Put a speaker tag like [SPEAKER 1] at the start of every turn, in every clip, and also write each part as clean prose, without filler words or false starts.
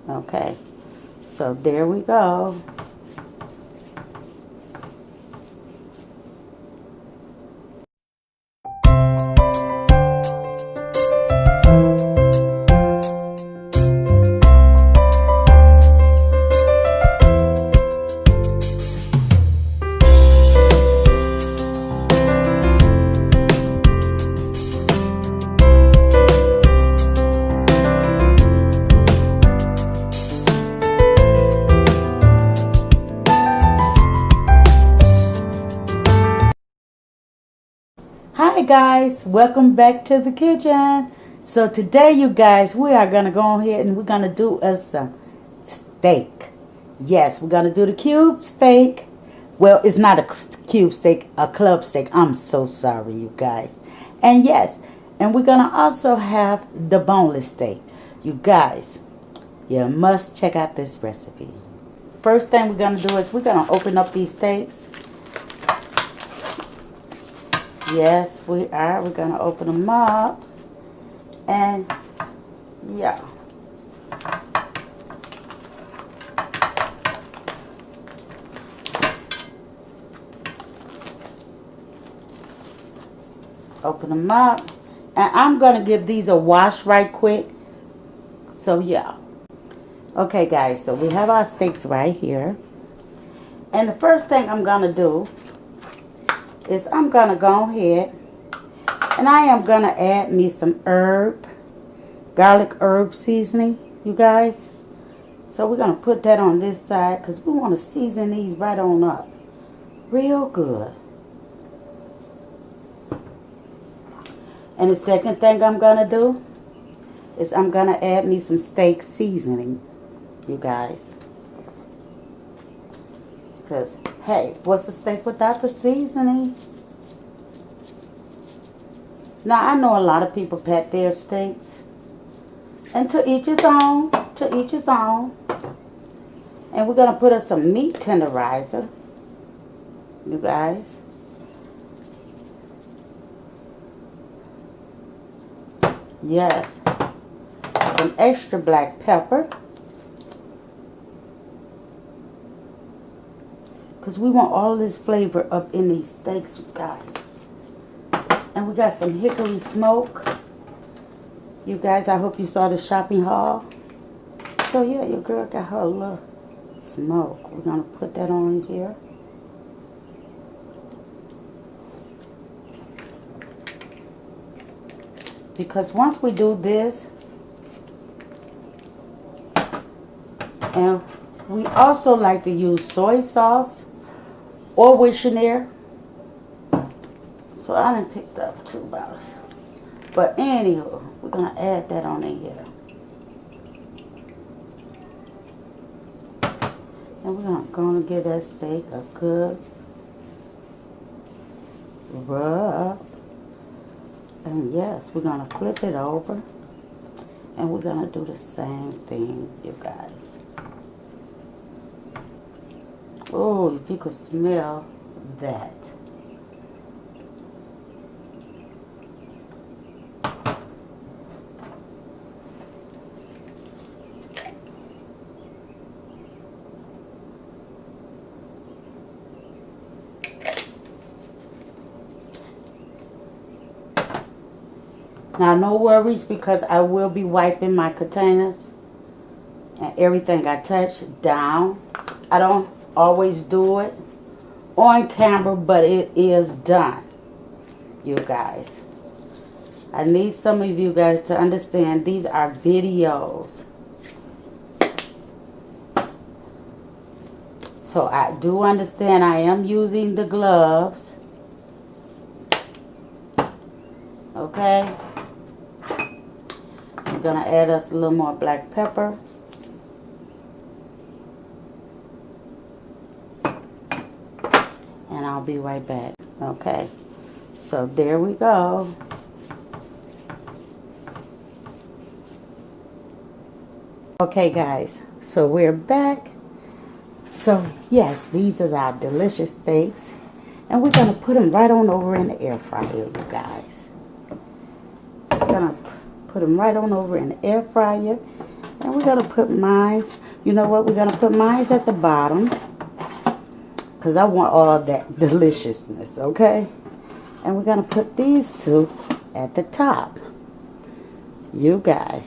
[SPEAKER 1] Okay, so there we go. Hi guys, welcome back to the kitchen. So today you guys, we are going to go ahead and we're going to do us some steak. Yes, we're going to do the cube steak. Well, it's not a cube steak, a club steak. I'm so sorry you guys. And yes, and we're going to also have the boneless steak. You guys, you must check out this recipe. First thing we're going to do is we're going to open up these steaks. Yes, we are. We're going to open them up. And, yeah. Open them up. And I'm going to give these a wash right quick. So, yeah. Okay, guys. So, we have our steaks right here. And the first thing I'm going to do is I'm going to go ahead and I am going to add me some garlic herb seasoning, you guys. So we're going to put that on this side because we want to season these right on up real good. And the second thing I'm going to do is I'm going to add me some steak seasoning, you guys. Because, hey, what's a steak without the seasoning? Now, I know a lot of people pat their steaks. And to each his own. To each his own. And we're going to put us some meat tenderizer. You guys. Yes. Some extra black pepper. Because we want all this flavor up in these steaks, you guys. And we got some hickory smoke. You guys, I hope you saw the shopping haul. So yeah, your girl got her little smoke. We're going to put that on here. Because once we do this, and we also like to use soy sauce or Wichenair. So I done picked up 2 bottles. But anywho, we're going to add that on in here. And we're going to give that steak a good rub. And yes, we're going to flip it over. And we're going to do the same thing, you guys. Oh, if you could smell that. Now, no worries because I will be wiping my containers and everything I touch down. I don't always do it on camera, but it is done, you guys. I need some of you guys to understand these are videos. So I do understand I am using the gloves. Okay. I'm going to add us a little more black pepper. And I'll be right back. Okay. So there we go. Okay guys, so we're back. So yes, these are our delicious steaks. And we're going to put them right on over in the air fryer, you guys. We're going to put them right on over in the air fryer. And we're going to put mine, you know what, we're going to put mine at the bottom. Because I want all that deliciousness, okay? And we're going to put these two at the top. You guys,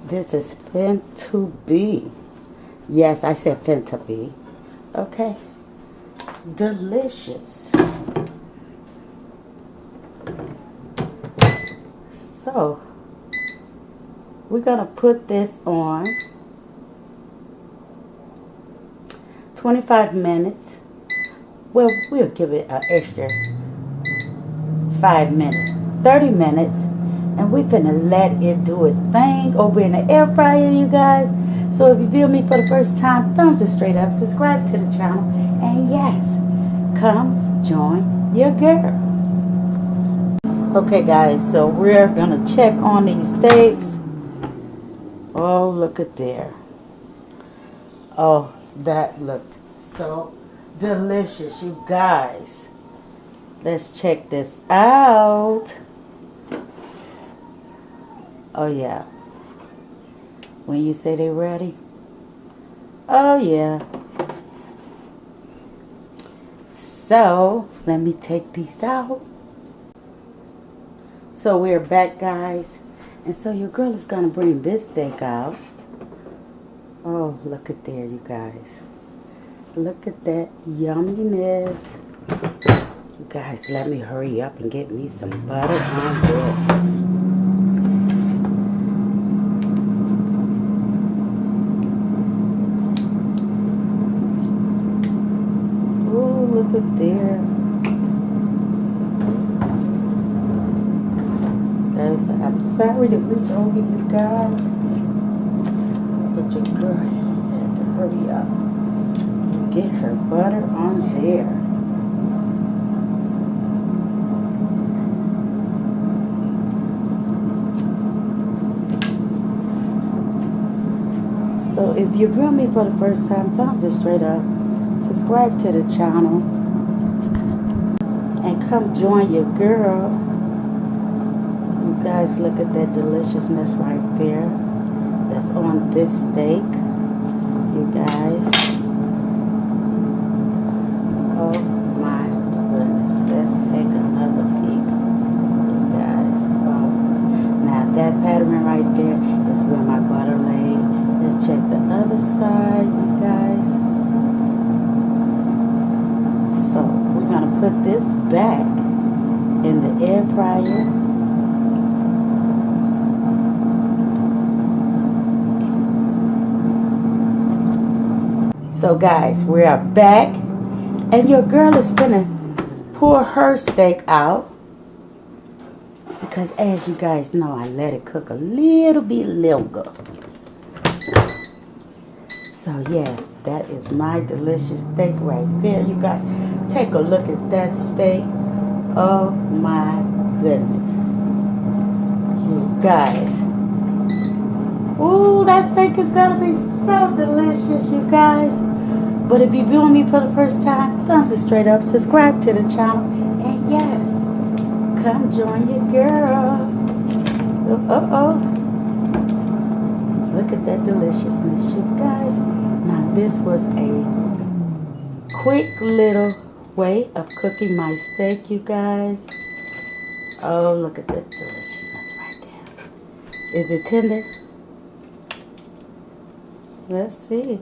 [SPEAKER 1] this is fin to be. Yes, I said fin to be. Okay? Delicious. So, we're going to put this on 25 minutes. Well, we'll give it an extra 5 minutes. 30 minutes. And we're finna let it do its thing over in the air fryer, you guys. So if you view me for the first time, thumbs it straight up, subscribe to the channel, and yes, come join your girl. Okay guys, so we're gonna check on these steaks. Oh, look at there. Oh, that looks so delicious, you guys. Let's check this out. Oh yeah. When you say they're ready. Oh yeah. So, let me take these out. So we're back, guys. And so your girl is going to bring this steak out. Oh, look at there, you guys. Look at that yumminess. You guys, let me hurry up and get me some butter on this. Look at there. Guys, I'm sorry to reach over you guys, but your girl had to hurry up and get her butter on there. So if you view me for the first time, thumbs it straight up. Subscribe to the channel and come join your girl. You guys, look at that deliciousness right there that's on this steak, you guys. Oh my goodness, let's take another peek, you guys. Oh, now that pattern right there is where my butter laid. Let's check the other side, you guys. So we're going to put this back in the air fryer. So guys, we are back. And your girl is going to pour her steak out. Because as you guys know, I let it cook a little bit longer. So yes, that is my delicious steak right there. You guys, take a look at that steak. Oh my goodness. You guys. Ooh, that steak is going to be so delicious, you guys. But if you're viewing me for the first time, thumbs it straight up. Subscribe to the channel. And yes, come join your girl. Oh. Look at that deliciousness, you guys. Now this was a quick little way of cooking my steak, you guys. Oh, look at that deliciousness right there. Is it tender? Let's see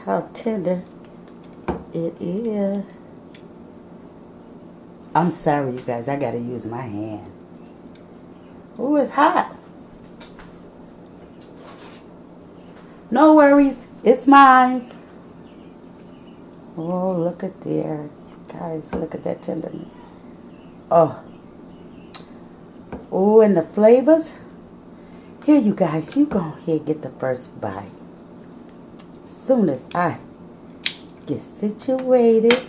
[SPEAKER 1] how tender it is. I'm sorry, you guys. I got to use my hand. Ooh, it's hot. No worries. It's mine. Oh, look at there. Guys, look at that tenderness. Oh. Oh, and the flavors. Here, you guys. You go ahead and get the first bite. As soon as I get situated,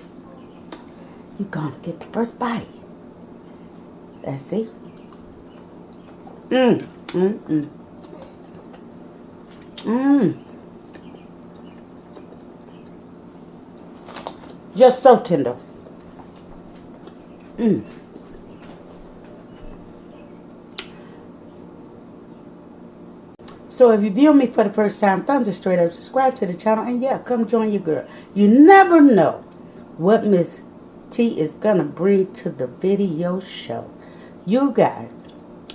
[SPEAKER 1] you're going to get the first bite. Let's see. Just so tender. So if you view me for the first time, thumbs it straight up, subscribe to the channel, and yeah, come join your girl. You never know what Miss T is gonna bring to the video show. You guys,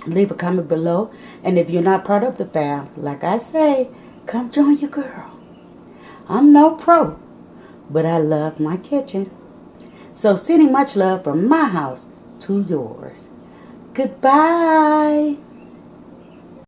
[SPEAKER 1] leave a comment below, and if you're not part of the fam, like I say, come join your girl. I'm no pro, but I love my kitchen. So sending much love from my house to yours. Goodbye.